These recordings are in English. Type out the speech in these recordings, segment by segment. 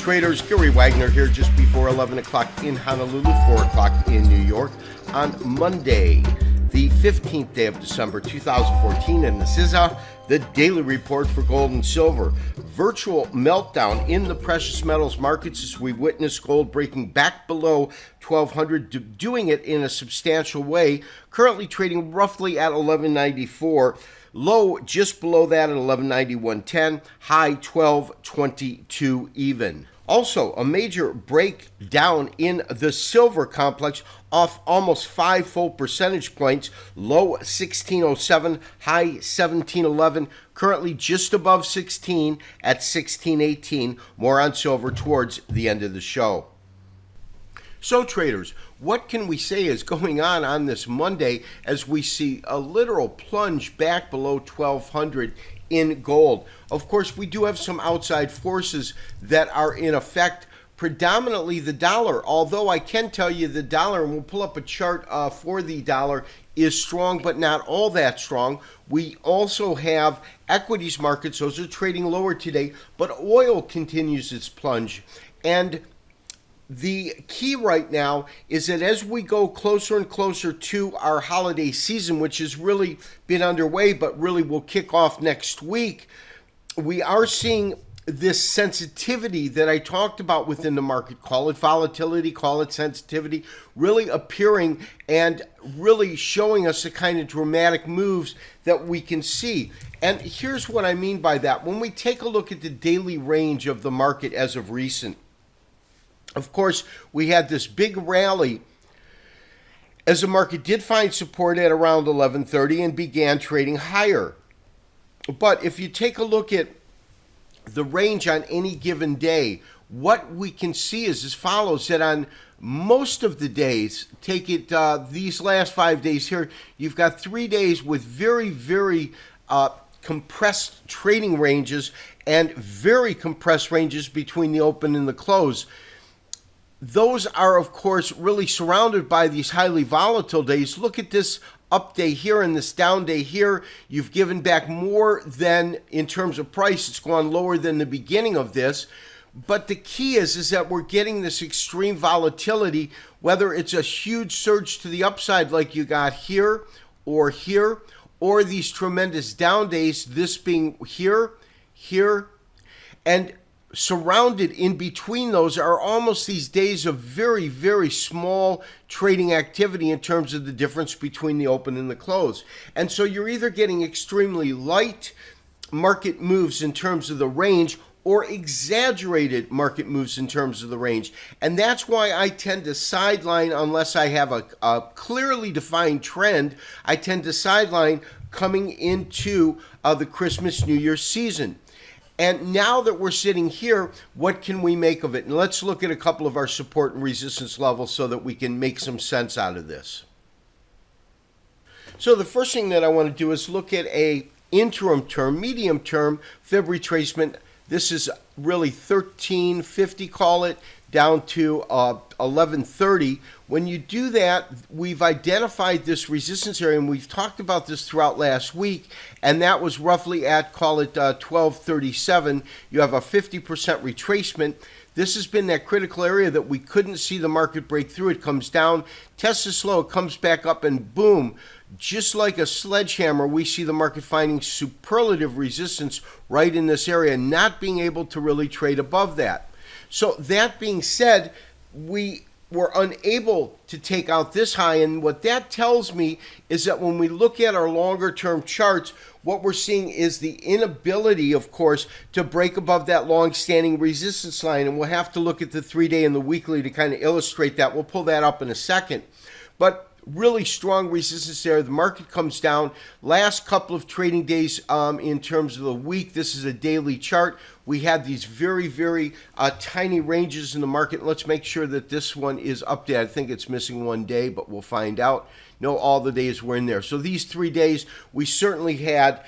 Traders, Gary Wagner here just before 11 o'clock in Honolulu, 4 o'clock in New York on Monday, the 15th day of December 2014, and this is the daily report for gold and silver. Virtual meltdown in the precious metals markets as we witness gold breaking back below 1,200, doing it in a substantial way, currently trading roughly at 1194. Low just below that at 1191.10, high 1222 even. Also, a major breakdown in the silver complex off almost 5 full percentage points. Low 1607, high 1711, currently just above 16 at 1618. More on silver towards the end of the show. So traders, what can we say is going on this Monday as we see a literal plunge back below 1,200 in gold? Of course, we do have some outside forces that are in effect, predominantly the dollar, although I can tell you the dollar, and we'll pull up a chart for the dollar, is strong but not all that strong. We also have equities markets, those are trading lower today, but oil continues its plunge. And the key right now is that as we go closer and closer to our holiday season, which has really been underway, but really will kick off next week, we are seeing this sensitivity that I talked about within the market, call it volatility, call it sensitivity, really appearing and really showing us the kind of dramatic moves that we can see. And here's what I mean by that. When we take a look at the daily range of the market as of recent, of course, we had this big rally as the market did find support at around 1130 and began trading higher. But if you take a look at the range on any given day, what we can see is as follows, that on most of the days, take it these last 5 days here, you've got 3 days with very compressed trading ranges and very compressed ranges between the open and the close. Those are, of course, really surrounded by these highly volatile days. Look at this up day here and this down day here. You've given back more than, in terms of price, it's gone lower than the beginning of this. But the key is that we're getting this extreme volatility, whether it's a huge surge to the upside like you got here, or these tremendous down days, this being here, and surrounded in between those are almost these days of very small trading activity in terms of the difference between the open and the close. And so you're either getting extremely light market moves in terms of the range or exaggerated market moves in terms of the range. And that's why I tend to sideline, unless I have a clearly defined trend, I tend to sideline coming into the Christmas New Year season. And now that we're sitting here, what can we make of it? And let's look at a couple of our support and resistance levels so that we can make some sense out of this. So the first thing that I want to do is look at a interim term, medium term fib retracement. This is really 1350, call it, down to 1130. When you do that, we've identified this resistance area, and we've talked about this throughout last week, and that was roughly at, call it 1237. You have a 50% retracement. This has been that critical area that we couldn't see the market break through. It comes down, tests the slow, it comes back up, and boom, just like a sledgehammer, we see the market finding superlative resistance right in this area, not being able to really trade above that. So that being said, we were unable to take out this high, and what that tells me is that when we look at our longer term charts, what we're seeing is the inability, of course, to break above that long-standing resistance line, and we'll have to look at the 3-day and the weekly to kind of illustrate that. We'll pull that up in a second. But really strong resistance there. The market comes down. Last couple of trading days in terms of the week, this is a daily chart. We had these very tiny ranges in the market. Let's make sure that this one is updated. I think it's missing 1 day, but we'll find out. No, all the days were in there. So these 3 days, we certainly had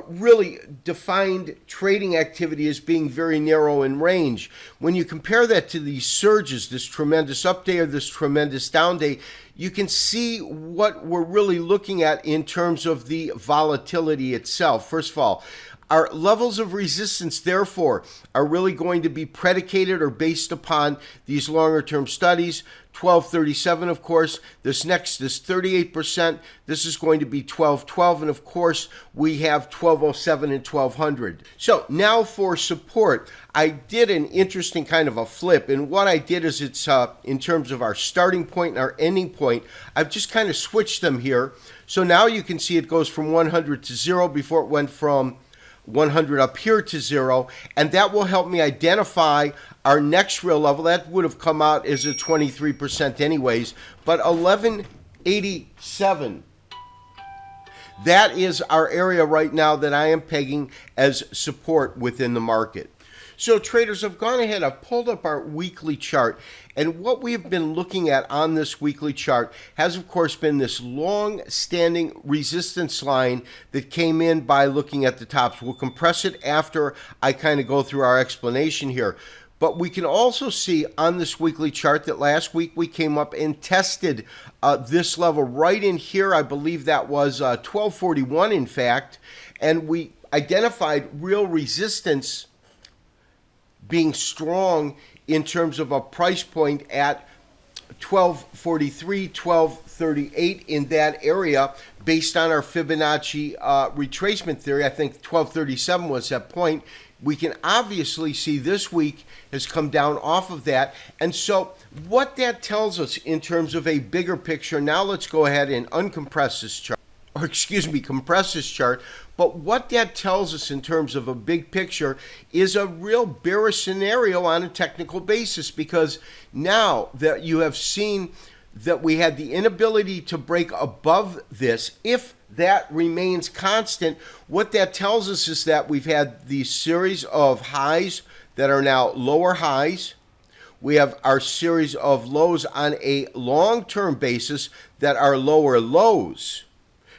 really defined trading activity as being very narrow in range. When you compare that to these surges, this tremendous up day or this tremendous down day, you can see what we're really looking at in terms of the volatility itself. First of all, Our levels of resistance, therefore, are really going to be predicated or based upon these longer term studies. 1237, of course, this 38%, this is going to be 1212, and of course, we have 1207 and 1200. So now for support, I did an interesting kind of a flip, and what I did is it's in terms of our starting point and our ending point, I've just kind of switched them here. So now you can see it goes from 100 to 0 before it went from 100 up here to 0, and that will help me identify our next real level. That would have come out as a 23% anyways, but 1187, that is our area right now that I am pegging as support within the market. So traders, I've gone ahead, I've pulled up our weekly chart, and what we've been looking at on this weekly chart has of course been this long-standing resistance line that came in by looking at the tops. We'll compress it after I kind of go through our explanation here. But we can also see on this weekly chart that last week we came up and tested this level right in here. I believe that was 1241 in fact, and we identified real resistance being strong in terms of a price point at 1243, 1238 in that area based on our Fibonacci retracement theory. I think 1237 was that point. We can obviously see this week has come down off of that. And so what that tells us in terms of a bigger picture, now let's go ahead and uncompress this chart, or compress this chart. But what that tells us in terms of a big picture is a real bearish scenario on a technical basis, because now that you have seen that we had the inability to break above this, if that remains constant, what that tells us is that we've had these series of highs that are now lower highs. We have our series of lows on a long-term basis that are lower lows.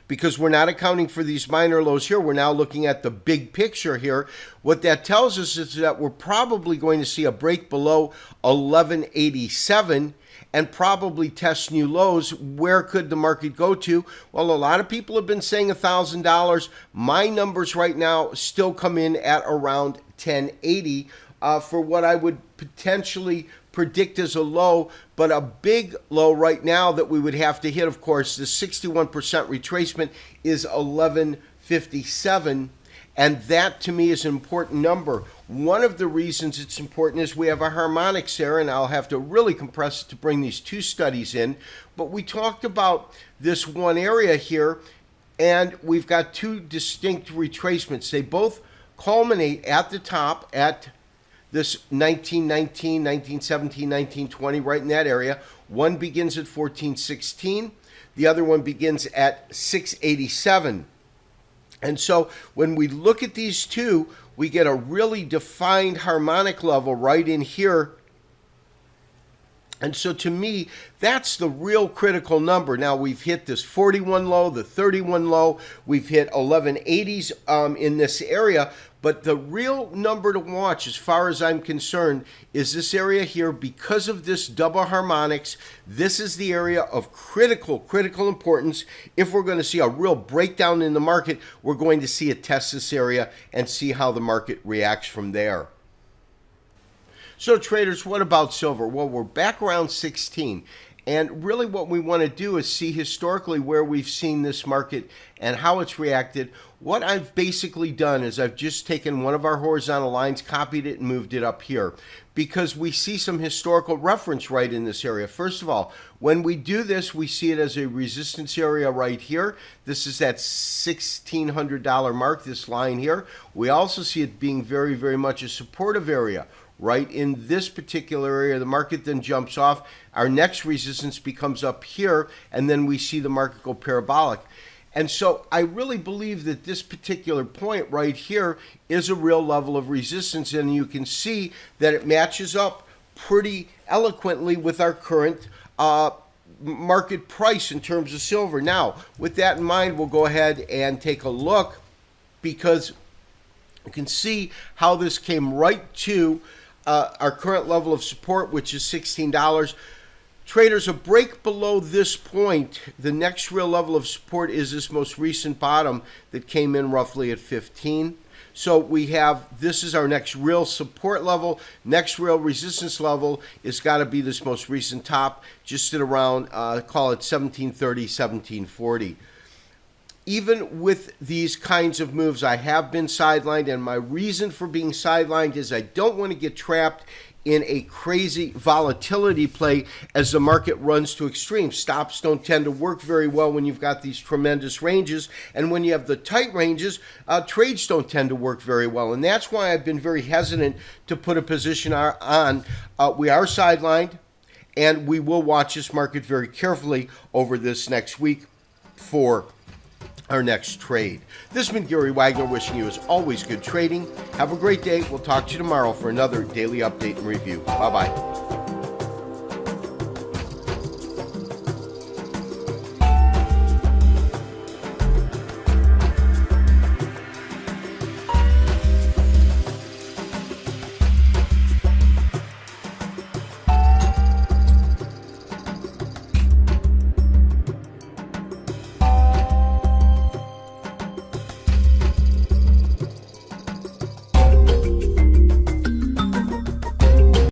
Because we're not accounting for these minor lows here, we're now looking at the big picture here. What that tells us is that we're probably going to see a break below 1187 and probably test new lows. Where could the market go to? Well, a lot of people have been saying $1,000. My numbers right now still come in at around 1080 for what I would potentially predict as a low, but a big low right now that we would have to hit, of course, the 61% retracement is 1157, and that to me is an important number. One of the reasons it's important is we have a harmonics there, and I'll have to really compress it to bring these two studies in, but we talked about this one area here, and we've got two distinct retracements. They both culminate at the top at this 1919, 1917, 1920, right in that area. One begins at 1416. The other one begins at 687. And so when we look at these two, we get a really defined harmonic level right in here. And so to me, that's the real critical number. Now we've hit this 41 low, the 31 low. We've hit 1180s in this area. But the real number to watch, as far as I'm concerned, is this area here. Because of this double harmonics, this is the area of critical importance. If we're going to see a real breakdown in the market, we're going to see it test this area and see how the market reacts from there. So traders, what about silver? Well, we're back around 16. And really what we want to do is see historically where we've seen this market and how it's reacted. What I've basically done is I've just taken one of our horizontal lines, copied it, and moved it up here because we see some historical reference right in this area. First of all, when we do this, we see it as a resistance area right here. This is that $1,600 mark, this line here. We also see it being very much a supportive area. Right in this particular area, the market then jumps off. Our next resistance becomes up here, and then we see the market go parabolic. And so I really believe that this particular point right here is a real level of resistance, and you can see that it matches up pretty eloquently with our current market price in terms of silver. Now, with that in mind, we'll go ahead and take a look, because you can see how this came right to our current level of support, which is $16. Traders, a break below this point, the next real level of support is this most recent bottom that came in roughly at 15. So we have, this is our next real support level. Next real resistance level is got to be this most recent top, just at around, call it 1730, 1740. Even with these kinds of moves, I have been sidelined, and my reason for being sidelined is I don't want to get trapped in a crazy volatility play as the market runs to extremes. Stops don't tend to work very well when you've got these tremendous ranges, and when you have the tight ranges, trades don't tend to work very well, and that's why I've been very hesitant to put a position on. We are sidelined, and we will watch this market very carefully over this next week for our next trade. This has been Gary Wagner wishing you, as always, good trading. Have a great day. We'll talk to you tomorrow for another daily update and review. Bye-bye.